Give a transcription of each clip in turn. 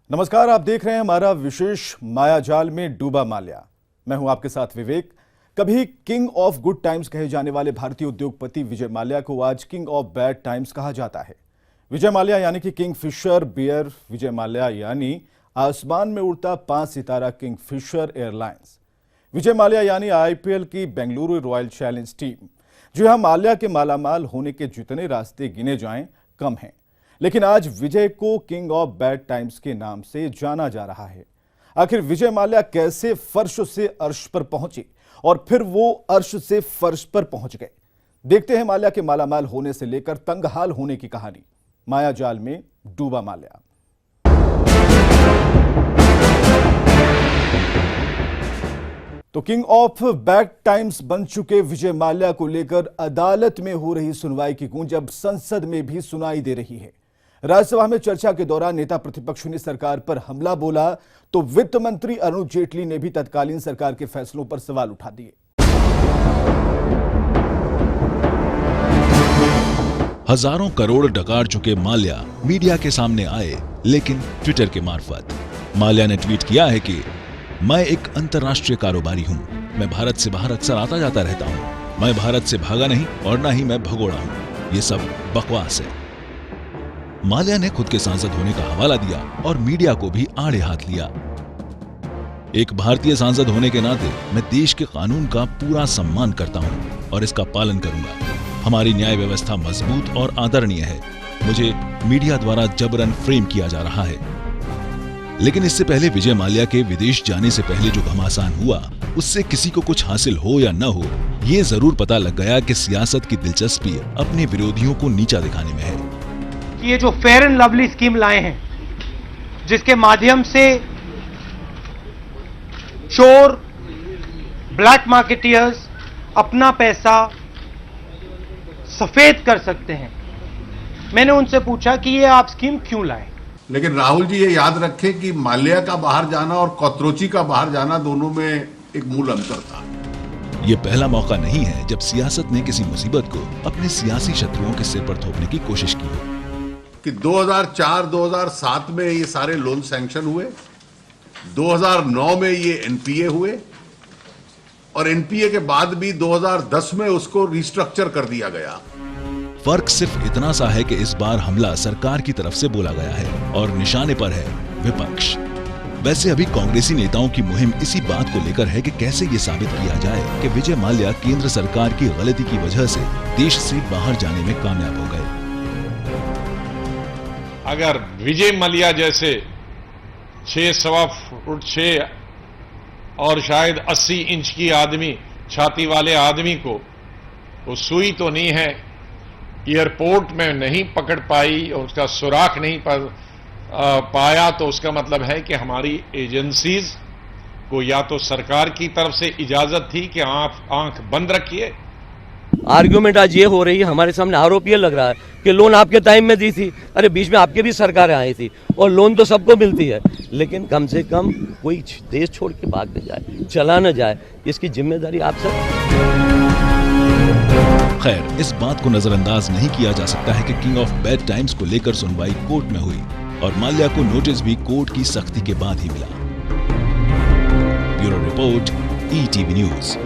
नमस्कार, आप देख रहे हैं हमारा विशेष मायाजाल में डूबा माल्या। मैं हूं आपके साथ विवेक। कभी किंग ऑफ गुड टाइम्स कहे जाने वाले भारतीय उद्योगपति विजय माल्या को आज किंग ऑफ बैड टाइम्स कहा जाता है। विजय माल्या यानी कि king Fisher beer Vijay Mallya यानी आसमान में उड़ता 5 सितारा king Fisher airlines. Vijay Mallya यानी आईपीएल की बेंगलुरु रॉयल चैलेंज टीम। जो यहां माल्या के मालामाल होने के जितने रास्ते गिने जाएं कम हैं, लेकिन आज विजय को किंग ऑफ बैड टाइम्स के नाम से जाना जा रहा है। आखिर विजय माल्या कैसे फर्श से अर्श पर पहुंचे और फिर वो अर्श से फर्श पर पहुंच गए। देखते हैं माल्या के मालामाल होने से लेकर तंगहाल होने की कहानी मायाजाल में डूबा माल्या। तो किंग ऑफ बैड टाइम्स बन चुके विजय माल्या को लेकर अदालत में हो रही सुनवाई की गूंज अब संसद में भी सुनाई दे रही है। राज्यसभा में चर्चा के दौरान नेता प्रतिपक्ष ने सरकार पर हमला बोला तो वित्त मंत्री अरुण जेटली ने भी तत्कालीन सरकार के फैसलों पर सवाल उठा दिए। हजारों करोड़ डकार चुके माल्या मीडिया के सामने आए, लेकिन ट्विटर के मार्फत। माल्या ने ट्वीट किया है कि मैं एक अंतर्राष्ट्रीय कारोबारी हूं। मैं भारत से बाहर अक्सर आता जाता रहता हूं। मैं भारत से भागा नहीं और ना ही मैं भगोड़ा हूं। ये सब बकवास है। माल्या ने खुद के सांसद होने का हवाला दिया और मीडिया को भी आड़े हाथ लिया। एक भारतीय सांसद होने के नाते मैं देश के कानून का पूरा सम्मान करता हूं और इसका पालन करूंगा। हमारी न्याय व्यवस्था मजबूत और आदरणीय है। मुझे मीडिया द्वारा जबरन फ्रेम किया जा रहा है। लेकिन इससे पहले विजय माल्या के विदेश जाने से पहले जो घमासान हुआ, उससे किसी को कुछ हासिल हो या न हो, ये जरूर पता लग गया कि सियासत की दिलचस्पी अपने विरोधियों को नीचा दिखाने में है। ये जो फेयर एंड लवली स्कीम लाए हैं, जिसके माध्यम से चोर, ब्लैक मार्केटियर्स अपना पैसा सफेद कर सकते हैं, मैंने उनसे पूछा कि ये आप स्कीम क्यों लाए। लेकिन राहुल जी ये याद रखें कि माल्या का बाहर जाना और कोत्रोची का बाहर जाना दोनों में एक मूल अंतर था। ये पहला मौका नहीं है जब सियासत ने किसी मुसीबत को अपने सियासी शत्रुओं के सिर पर थोपने की कोशिश की हो। कि 2004-2007 में ये सारे लोन सैंक्शन हुए, 2009 में ये एनपीए हुए और एनपीए के बाद भी 2010 में उसको रिस्ट्रक्चर कर दिया गया। फर्क सिर्फ इतना सा है कि इस बार हमला सरकार की तरफ से बोला गया है और निशाने पर है विपक्ष। वैसे अभी कांग्रेसी नेताओं की मुहिम इसी बात को लेकर है कि कैसे ये साबित किया जाए कि विजय माल्या केंद्र सरकार की गलती की वजह से देश से बाहर जाने में कामयाब हो गए। अगर विजय माल्या जैसे 6.25 और शायद 80 इंच की आदमी, छाती वाले आदमी को वो सुई तो नहीं है, एयरपोर्ट में नहीं पकड़ पाई और उसका सुराख नहीं पाया, तो उसका मतलब है कि हमारी एजेंसीज को या तो सरकार की तरफ से इजाजत थी कि आप आंख बंद रखिए। आर्ग्यूमेंट आज ये हो रही है, हमारे सामने आरोप ये लग रहा है कि लोन आपके टाइम में दी थी। अरे बीच में आपके भी सरकारें आई थी और लोन तो सबको मिलती है, लेकिन कम से कम कोई देश छोड़ के भाग न जाए, चला न जाए, इसकी जिम्मेदारी आप सब। खैर, इस बात को नजरअंदाज नहीं किया जा सकता है कि किंग ऑफ बैड टाइम्स को लेकर सुनवाई कोर्ट में हुई और माल्या को नोटिस भी कोर्ट की सख्ती के बाद ही मिला। Bureau report, ETV news.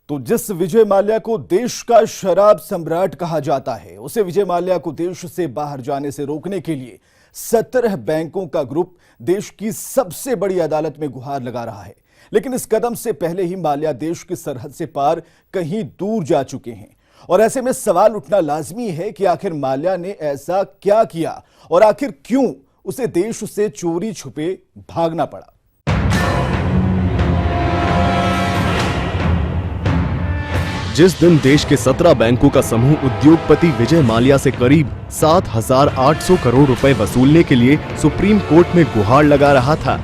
तो जिस विजय माल्या को देश का शराब सम्राट कहा जाता है, उसे विजय माल्या को देश से बाहर जाने से रोकने के लिए 17 बैंकों का ग्रुप देश की सबसे बड़ी अदालत में गुहार लगा रहा है। लेकिन इस कदम से पहले ही माल्या देश की सरहद से पार कहीं दूर जा चुके हैं और ऐसे में सवाल उठना लाजमी है कि आखिर माल्या ने ऐसा क्या किया और आखिर क्यों उसे देश से चोरी छुपे भागना पड़ा। जिस दिन देश के 17 बैंकों का समूह उद्योगपति विजय माल्या से करीब 7,800 करोड़ रुपए वसूलने के लिए सुप्रीम कोर्ट में गुहार लगा रहा था,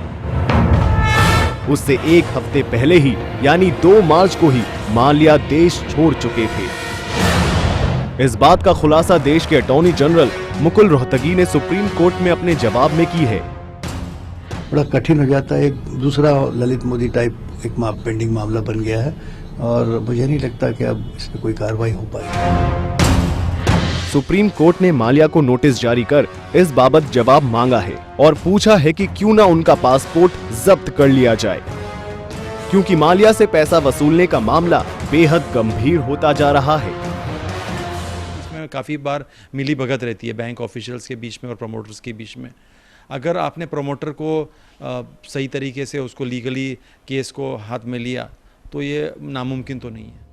उससे एक हफ्ते पहले ही यानी 2 मार्च को ही माल्या देश छोड़ चुके थे। इस बात का खुलासा देश के अटॉर्नी जनरल मुकुल रोहतगी ने सुप्रीम कोर्ट में अपने जवाब में की है। बड़ा कठिन हो जाता है, एक दूसरा ललित मोदी टाइप एक पेंडिंग मामला बन गया है और मुझे नहीं लगता कि अब इस पर कोई कार्रवाई हो पाएगी। सुप्रीम कोर्ट ने माल्या को नोटिस जारी कर इस बाबत जवाब मांगा है और पूछा है कि क्यों न उनका पासपोर्ट जब्त कर लिया जाए, क्योंकि माल्या से पैसा वसूलने का मामला बेहद गंभीर होता जा रहा है। इसमें काफ़ी बार मिली भगत रहती है बैंक ऑफिशियल्स के बीच में और प्रमोटर्स के बीच में। अगर आपने प्रमोटर को सही तरीके से उसको लीगली केस को हाथ में लिया तो ये नामुमकिन तो नहीं है।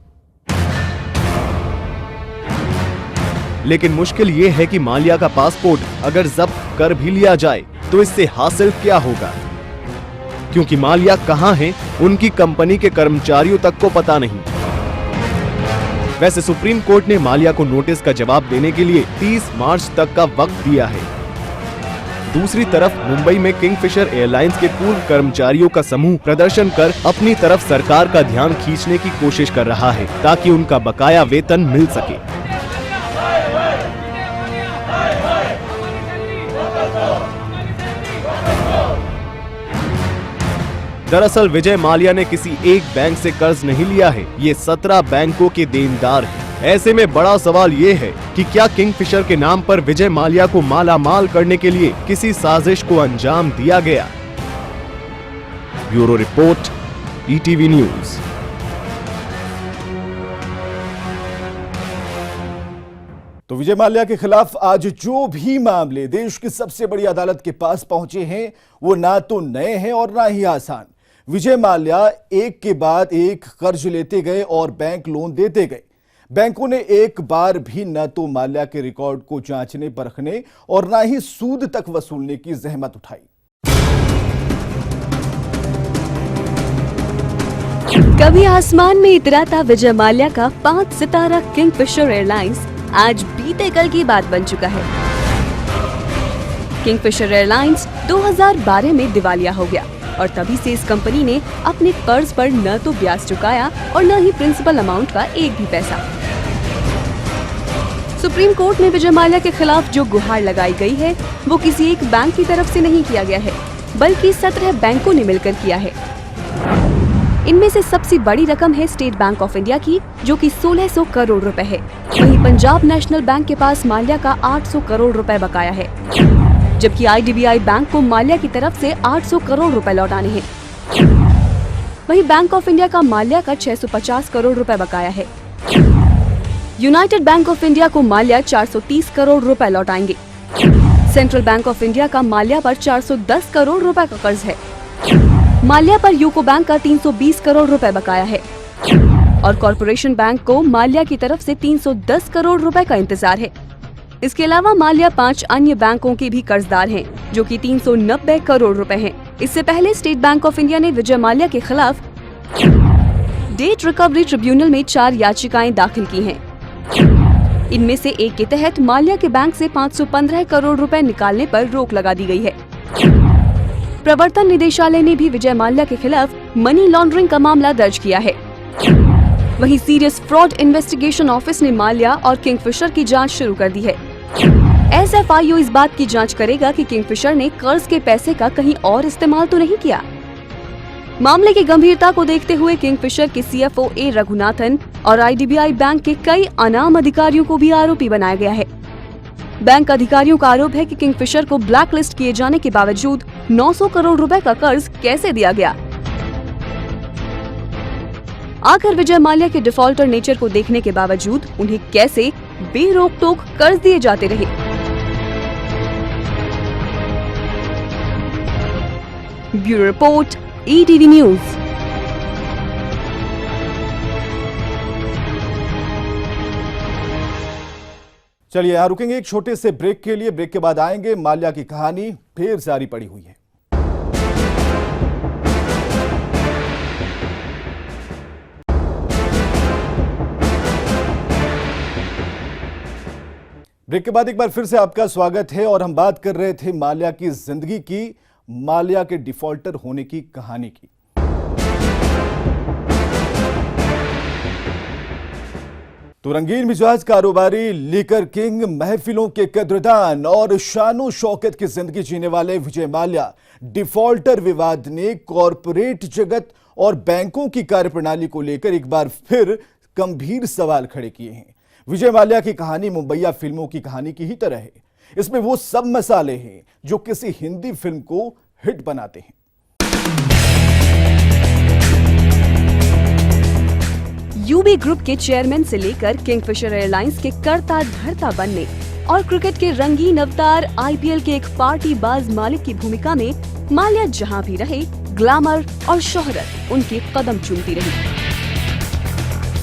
लेकिन मुश्किल ये है कि माल्या का पासपोर्ट अगर जब्त कर भी लिया जाए तो इससे हासिल क्या होगा, क्योंकि माल्या कहां हैं उनकी कंपनी के कर्मचारियों तक को पता नहीं। वैसे सुप्रीम कोर्ट ने माल्या को नोटिस का जवाब देने के लिए 30 मार्च तक का वक्त दिया है। दूसरी तरफ मुंबई में किंगफिशर एयरलाइंस के पूर्व कर्मचारियों का समूह प्रदर्शन कर अपनी तरफ सरकार का ध्यान खींचने की कोशिश कर रहा है ताकि उनका बकाया वेतन मिल सके। दरअसल विजय माल्या ने किसी एक बैंक से कर्ज नहीं लिया है, ये 17 बैंकों के देनदार हैं। ऐसे में बड़ा सवाल ये है कि क्या किंगफिशर के नाम पर विजय माल्या को मालामाल करने के लिए किसी साजिश को अंजाम दिया गया। Bureau report, ETV news. तो विजय माल्या के खिलाफ आज जो भी मामले देश की सबसे बड़ी अदालत के पास पहुंचे हैं वो ना तो नए हैं और ना ही आसान। विजय माल्या एक के बाद एक कर्ज लेते गए और बैंक लोन देते गए। बैंकों ने एक बार भी न तो माल्या के रिकॉर्ड को जांचने परखने और ना ही सूद तक वसूलने की जहमत उठाई। कभी आसमान में इतराता विजय माल्या का 5 सितारा किंगफिशर एयरलाइंस आज बीते कल की बात बन चुका है। किंगफिशर एयरलाइंस 2012 में दिवालिया हो गया और तभी से इस कंपनी ने अपने कर्ज पर न तो ब्याज चुकाया और न ही प्रिंसिपल अमाउंट का एक भी पैसा। सुप्रीम कोर्ट में विजय माल्या के खिलाफ जो गुहार लगाई गई है वो किसी एक बैंक की तरफ से नहीं किया गया है, बल्कि 17 बैंकों ने मिलकर किया है। इनमें से सबसे बड़ी रकम है स्टेट बैंक ऑफ इंडिया की, जो कि 1600 करोड़ रुपए है। वहीं पंजाब नेशनल बैंक के पास माल्या का 800 करोड़ रुपए बकाया है, जबकि IDBI बैंक को माल्या की तरफ से 800 करोड़ रुपए लौटाने हैं। वहीं बैंक ऑफ इंडिया का माल्या का 650 करोड़ रुपए बकाया है। यूनाइटेड बैंक ऑफ इंडिया को माल्या 430 करोड़ रुपए लौटाएंगे। सेंट्रल बैंक ऑफ इंडिया का माल्या पर 410 करोड़ रुपए का कर्ज है। माल्या पर यूको बैंक का 320 करोड़ रुपए बकाया है और कॉरपोरेशन बैंक को माल्या की तरफ से 310 करोड़ रुपए का इंतजार है। इसके अलावा माल्या 5 अन्य बैंकों के भी कर्जदार हैं, जो कि 390 करोड़ रुपए हैं। इससे पहले स्टेट बैंक ऑफ इंडिया ने विजय माल्या के खिलाफ डेट रिकवरी ट्रिब्यूनल में 4 याचिकाएं दाखिल की हैं। इनमें से एक के तहत माल्या के बैंक से 515 करोड़ रुपए निकालने पर रोक लगा दी गई है। प्रवर्तन निदेशालय ने भी विजय माल्या के खिलाफ मनी लॉन्ड्रिंग का मामला दर्ज किया है। वहीं सीरियस फ्रॉड इन्वेस्टिगेशन ऑफिस ने माल्या और किंगफिशर की जांच शुरू कर दी है। SFIO इस बात की जांच करेगा कि किंगफिशर ने कर्ज के पैसे का कहीं और इस्तेमाल तो नहीं किया। मामले की गंभीरता को देखते हुए किंगफिशर के CFO A रघुनाथन और IDBI बैंक के कई अनाम अधिकारियों को भी आरोपी बनाया गया है। बैंक अधिकारियों का आरोप है कि किंगफिशर को ब्लैक लिस्ट किए जाने के बावजूद 900 करोड़ रुपए का कर्ज कैसे दिया गया। आखिर विजय माल्या के डिफॉल्टर नेचर को देखने के बावजूद उन्हें कैसे बेरोक टोक कर्ज दिए जाते रहे। Bureau report, ETV news. चलिए यहाँ रुकेंगे एक छोटे से ब्रेक के लिए। ब्रेक के बाद आएंगे। माल्या की कहानी ढेर सारी पड़ी हुई है। ब्रेक के बाद एक बार फिर से आपका स्वागत है और हम बात कर रहे थे माल्या की जिंदगी की, माल्या के डिफॉल्टर होने की कहानी की। तो रंगीन मिजाज कारोबारी, लीकर किंग, महफिलों के कद्रदान और शानो शौकत की जिंदगी जीने वाले विजय माल्या डिफॉल्टर विवाद ने कॉरपोरेट जगत और बैंकों की कार्यप्रणाली को लेकर एक बार फिर गंभीर सवाल खड़े किए हैं। विजय माल्या की कहानी मुंबईया फिल्मों की कहानी की ही तरह है। इसमें वो सब मसाले हैं जो किसी हिंदी फिल्म को हिट बनाते हैं। यूबी ग्रुप के चेयरमैन से लेकर किंगफिशर एयरलाइंस के कर्ता धर्ता बनने और क्रिकेट के रंगीन अवतार आईपीएल के एक पार्टीबाज मालिक की भूमिका में माल्या जहां भी रहे, ग्लैमर और शोहरत उनके कदम चूमती रही।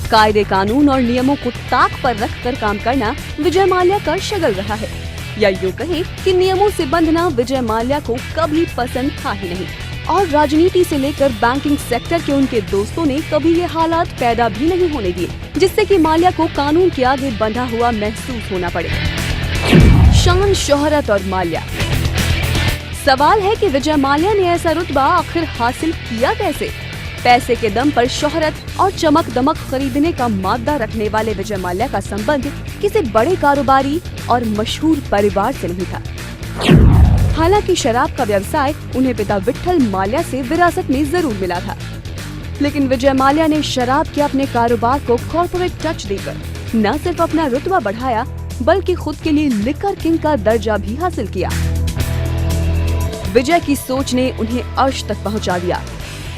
कायदे कानून और नियमों को ताक पर रखकर काम करना विजय माल्या का शगल रहा है, या यूं कहें कि नियमों से बंधना विजय माल्या को कभी पसंद था ही नहीं। और राजनीति से लेकर बैंकिंग सेक्टर के उनके दोस्तों ने कभी ये हालात पैदा भी नहीं होने दिए जिससे कि माल्या को कानून के आगे बंधा हुआ महसूस होना पड़े। शान, शोहरत और माल्या। सवाल है कि विजय माल्या ने ऐसा रुतबा आखिर हासिल किया कैसे? पैसे के दम पर शोहरत और चमक दमक खरीदने का मादा रखने वाले विजय माल्या का संबंध किसी बड़े कारोबारी और मशहूर परिवार से नहीं था। हालांकि शराब का व्यवसाय उन्हें पिता विट्ठल माल्या से विरासत में जरूर मिला था, लेकिन विजय माल्या ने शराब के अपने कारोबार को कॉर्पोरेट टच देकर न सिर्फ अपना रुतबा बढ़ाया बल्कि खुद के लिए लिकर किंग का दर्जा भी हासिल किया। विजय की सोच ने उन्हें अर्श तक पहुंचा दिया,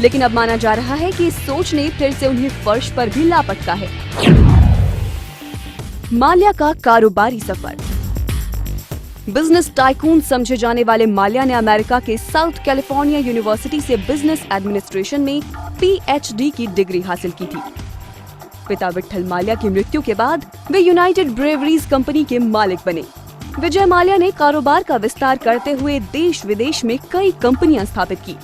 लेकिन अब माना जा रहा है कि इस सोच ने फिर से उन्हें फर्श पर भी ला पटका है। माल्या का कारोबारी सफर। बिजनेस टाइकून समझे जाने वाले माल्या ने अमेरिका के साउथ कैलिफोर्निया यूनिवर्सिटी से बिजनेस एडमिनिस्ट्रेशन में पीएचडी की डिग्री हासिल की थी। पिता विट्ठल माल्या की मृत्यु के बाद वे यूनाइटेड ब्रेवरीज कंपनी के मालिक बने। विजय माल्या ने कारोबार का विस्तार करते हुए देश विदेश में कई कंपनियां स्थापित की।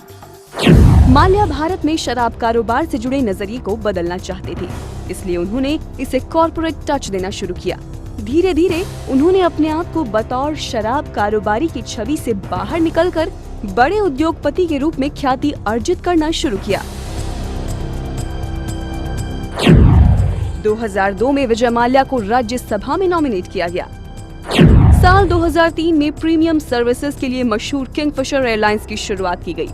माल्या भारत में शराब कारोबार से जुड़े नजरिए को बदलना चाहते थे, इसलिए उन्होंने इसे कॉर्पोरेट टच देना शुरू किया। धीरे धीरे उन्होंने अपने आप को बतौर शराब कारोबारी की छवि से बाहर निकलकर बड़े उद्योगपति के रूप में ख्याति अर्जित करना शुरू किया। 2002 में विजय माल्या को राज्यसभा में नॉमिनेट किया गया। साल 2003 में प्रीमियम सर्विसेज के लिए मशहूर किंगफिशर एयरलाइंस की शुरुआत की गई।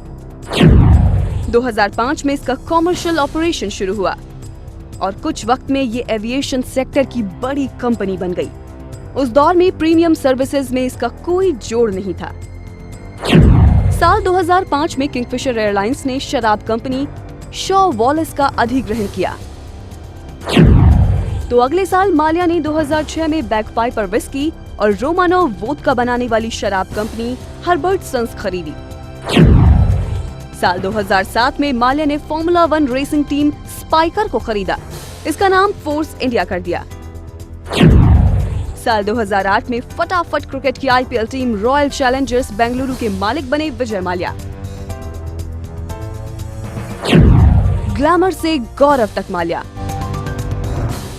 2005 में इसका कॉमर्शियल ऑपरेशन शुरू हुआ और कुछ वक्त में ये एविएशन सेक्टर की बड़ी कंपनी बन गई। उस दौर में प्रीमियम सर्विसेज में इसका कोई जोड़ नहीं था। साल 2005 में किंगफिशर एयरलाइंस ने शराब कंपनी शॉ वॉलेस का अधिग्रहण किया। तो अगले साल माल्या ने 2006 में बैकपाइपर विस्की और रोमानोव वोदका बनाने वाली शराब कंपनी हर्बर्टसन्स खरीदी। साल 2007 में माल्या ने फॉर्मूला 1 रेसिंग टीम स्पाइकर को खरीदा। इसका नाम फोर्स इंडिया कर दिया। साल 2008 में फटाफट क्रिकेट की IPL team royal Challengers Bengaluru के मालिक बने विजय माल्या। ग्लैमर से गौरव तक माल्या।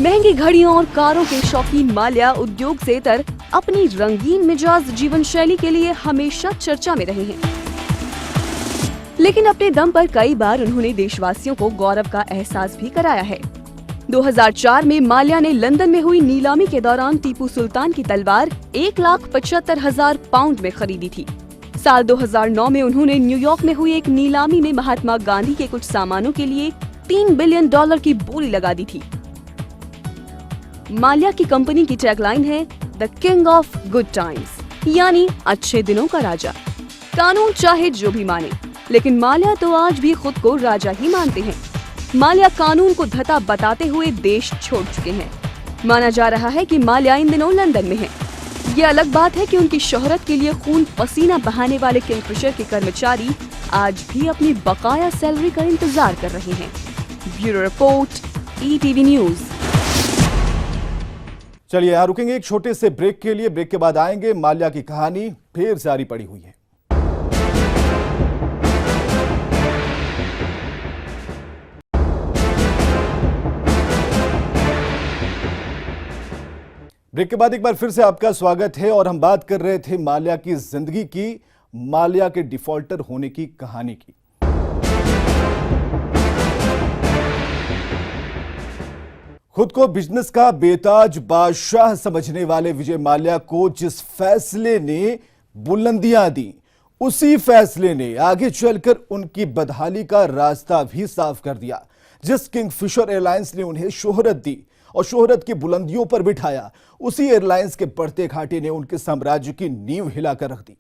महंगी घड़ियों और कारों के शौकीन माल्या उद्योग से इतर अपनी रंगीन मिजाज जीवन शैली के लिए हमेशा चर्चा में रहे हैं, लेकिन अपने दम पर कई बार उन्होंने देशवासियों को गौरव का एहसास भी कराया है। 2004 में माल्या ने लंदन में हुई नीलामी के दौरान टीपू सुल्तान की तलवार 1,75,000 पाउंड में खरीदी थी। साल 2009 में उन्होंने न्यूयॉर्क में हुई एक नीलामी में महात्मा गांधी के कुछ सामानों के लिए $3 बिलियन की बोली लगा दी थी। माल्या की कंपनी की टैगलाइन है the king of good times, यानी अच्छे दिनों का राजा। कानून चाहे जो भी माने, लेकिन माल्या तो आज भी खुद को राजा ही मानते हैं। माल्या कानून को धता बताते हुए देश छोड़ चुके हैं। माना जा रहा है कि माल्या इन दिनों लंदन में हैं। ये अलग बात है कि उनकी शोहरत के लिए खून पसीना बहाने वाले किंगफिशर के कर्मचारी आज भी अपनी बकाया सैलरी का इंतजार कर रहे हैं। Bureau report, ETV news. चलिए यहाँ रुकेंगे एक छोटे से ब्रेक के लिए। ब्रेक के बाद आएंगे। माल्या की कहानी फिर जारी पड़ी हुई है। ब्रेक के बाद एक बार फिर से आपका स्वागत है और हम बात कर रहे थे माल्या की जिंदगी की, माल्या के डिफॉल्टर होने की कहानी की। खुद को बिजनेस का बेताज बादशाह समझने वाले विजय माल्या को जिस फैसले ने बुलंदियां दी, उसी फैसले ने आगे चलकर उनकी बदहाली का रास्ता भी साफ कर दिया। जिस किंगफिशर एयरलाइंस ने उन्हें शोहरत दी और शोहरत की बुलंदियों पर बिठाया, उसी एयरलाइंस के बढ़ते घाटे ने उनके साम्राज्य की नींव हिलाकर रख दी।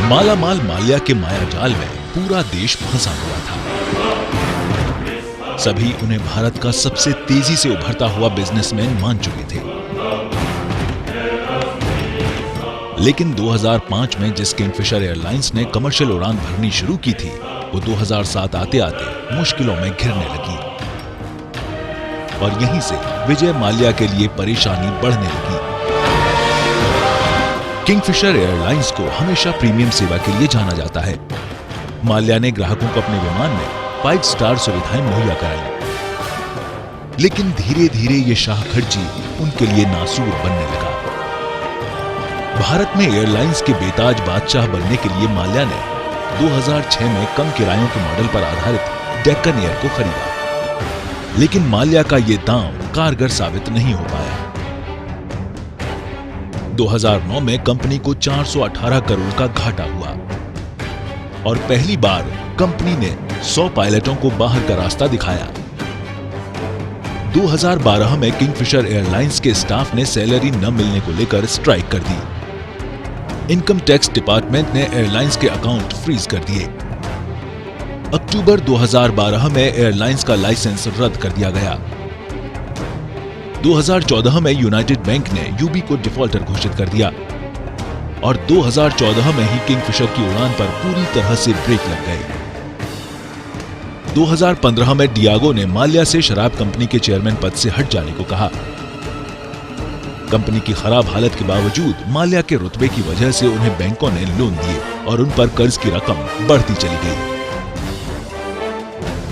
मालामाल माल्या के मायाजाल में पूरा देश फंसा हुआ था। सभी उन्हें भारत का सबसे तेजी से उभरता हुआ बिजनेसमैन मान चुके थे। लेकिन 2005 में जिस किंगफिशर एयरलाइंस ने कमर्शियल उड़ान भरनी शुरू की थी, वो 2007 आते आते मुश्किलों में घिरने लगी और यहीं से विजय माल्या के लिए परेशानी बढ़ने लगी। किंगफिशर एयरलाइंस को हमेशा प्रीमियम सेवा के लिए जाना जाता है। माल्या ने ग्राहकों को अपने विमान में 5 स्टार सुविधाएं मुहैया कराई, लेकिन धीरे धीरे ये शाह खर्ची उनके लिए नासूर बनने लगा। भारत में एयरलाइंस के बेताज बादशाह बनने के लिए माल्या ने 2006 में कम किरायों के मॉडल पर आधारित डेक्कन एयर को खरीदा, लेकिन माल्या का ये दांव कारगर साबित नहीं हो पाया। 2009 में कंपनी को 418 करोड़ का घाटा हुआ और पहली बार कंपनी ने 100 पायलटों को बाहर का रास्ता दिखाया। 2012 में किंगफिशर एयरलाइंस के स्टाफ ने सैलरी न मिलने को लेकर स्ट्राइक कर दी। इनकम टैक्स डिपार्टमेंट ने एयरलाइंस के अकाउंट फ्रीज कर दिए। अक्टूबर 2012 में एयरलाइंस का लाइसेंस रद्द कर दिया गया। 2014 में यूनाइटेड बैंक ने यूबी को डिफॉल्टर घोषित कर दिया और 2014 में ही किंगफिशर की उड़ान पर पूरी तरह से ब्रेक लग गए। 2015 में डियागो ने माल्या से शराब कंपनी के चेयरमैन पद से हट जाने को कहा। कंपनी की खराब हालत के बावजूद माल्या के रुतबे की वजह से उन्हें बैंकों ने लोन दिए और उन पर कर्ज की रकम बढ़ती चली गई।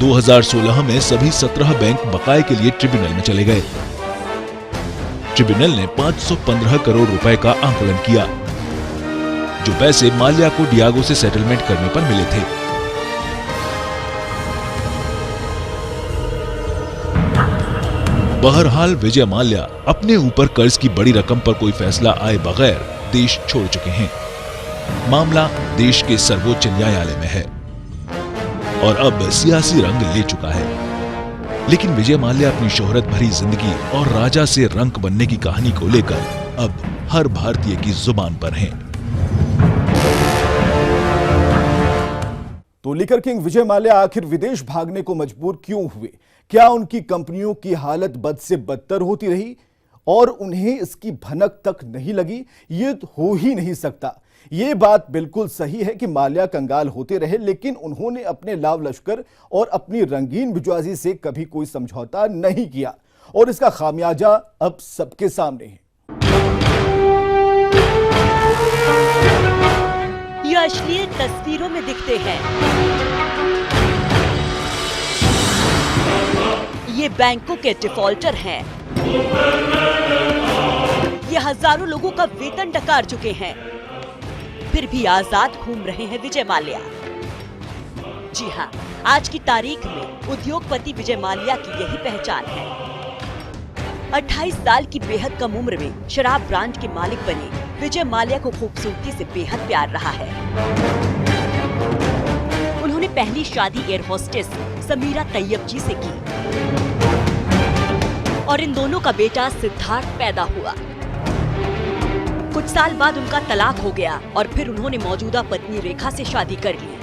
2016 में सभी 17 बैंक बकाये के लिए ट्रिब्यूनल में चले गए। ट्रिब्यूनल ने 515 करोड़ रुपए का आंकलन किया, जो पैसे माल्या को डियागो से सेटलमेंट करने पर मिले थे। बहरहाल विजय माल्या अपने ऊपर कर्ज की बड़ी रकम पर कोई फैसला आए बगैर देश छोड़ चुके हैं। मामला देश के सर्वोच्च न्यायालय में है और अब सियासी रंग ले चुका है। लेकिन विजय माल्या अपनी शोहरत भरी जिंदगी और राजा से रंक बनने की कहानी को लेकर अब हर भारतीय की जुबान पर हैं। तो लिकर किंग विजय माल्या आखिर विदेश भागने को मजबूर क्यों हुए? क्या उनकी कंपनियों की हालत बद से बदतर होती रही और उन्हें इसकी भनक तक नहीं लगी? ये हो ही नहीं सकता। ये बात बिल्कुल सही है कि माल्या कंगाल होते रहे, लेकिन उन्होंने अपने लाव लश्कर और अपनी रंगीन बुर्जुआजी से कभी कोई समझौता नहीं किया और इसका खामियाजा अब सबके सामने है। ये असली तस्वीरों में दिखते हैं। ये बैंकों के डिफॉल्टर हैं। ये हजारों लोगों का वेतन डकार चुके हैं, फिर भी आजाद घूम रहे हैं विजय माल्या। जी हाँ, आज की तारीख में उद्योगपति विजय माल्या की यही पहचान है। 28 साल की बेहद कम उम्र में शराब ब्रांड के मालिक बने विजय माल्या को खूबसूरती से बेहद प्यार रहा है। उन्होंने पहली शादी एयर होस्टेस समीरा तैयब जी से की और इन दोनों का बेटा सिद्धार्थ पैदा हुआ। कुछ साल बाद उनका तलाक हो गया और फिर उन्होंने मौजूदा पत्नी रेखा से शादी कर ली।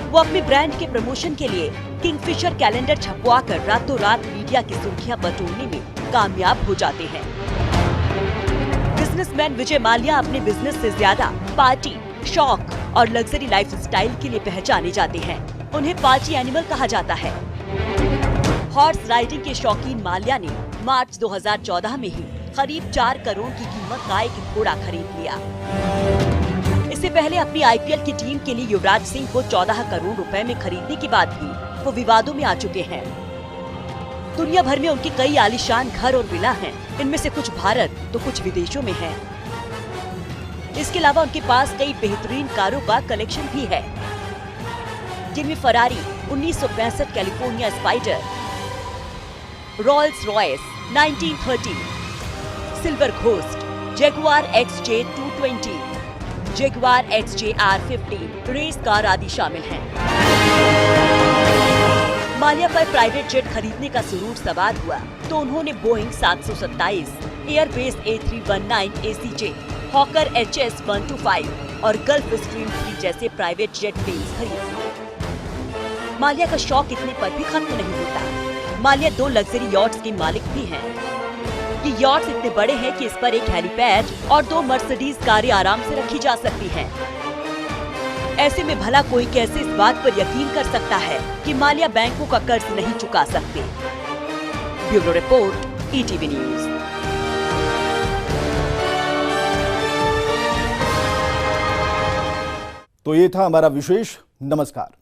वो अपने ब्रांड के प्रमोशन के लिए किंगफिशर कैलेंडर छपवाकर रातों रात मीडिया की सुर्खियां बटोरने में कामयाब हो जाते हैं। बिजनेसमैन विजय माल्या अपने बिजनेस से ज्यादा पार्टी, शौक और लग्जरी लाइफस्टाइल के लिए पहचाने जाते हैं। उन्हें पार्टी एनिमल कहा जाता है। हॉर्स राइडिंग के शौकीन माल्या ने मार्च 2014 में ही करीब 4 करोड़ की कीमत का एक घोड़ा खरीद लिया। इससे पहले अपनी आईपीएल की टीम के लिए युवराज सिंह को 14 करोड़ रुपए में खरीदने के बाद भी वो विवादों में आ चुके हैं। दुनिया भर में उनके कई आलीशान घर और विला हैं। इनमें से कुछ भारत तो कुछ विदेशों में हैं। इसके अलावा उनके पास कई बेहतरीन कारों का कलेक्शन भी है, जिनमें Ferrari 1965 California Spider, Rolls Royce 1930, Silver Ghost, Jaguar XJ220, Jaguar XJR-15 race car आदि शामिल हैं। माल्या पर प्राइवेट जेट खरीदने का सुरूर सवार हुआ तो उन्होंने Boeing 727, airbase A319 ACJ, hawker HS-125 और गल्फ स्ट्रीम 3 जैसे प्राइवेट जेट प्लेन्स खरीदे। माल्या का शौक इतने पर भी खत्म नहीं होता। माल्या 2 लग्जरी यॉट्स के मालिक भी हैं। ये यॉट्स इतने बड़े हैं कि इस पर एक हेलीपैड और 2 मर्सिडीज कारें आराम से रखी जा सकती हैं। ऐसे में भला कोई कैसे इस बात पर यकीन कर सकता है कि माल्या बैंकों का कर्ज नहीं चुका सकते। Bureau report, ETV news. तो ये था हमारा विशेष। नमस्कार।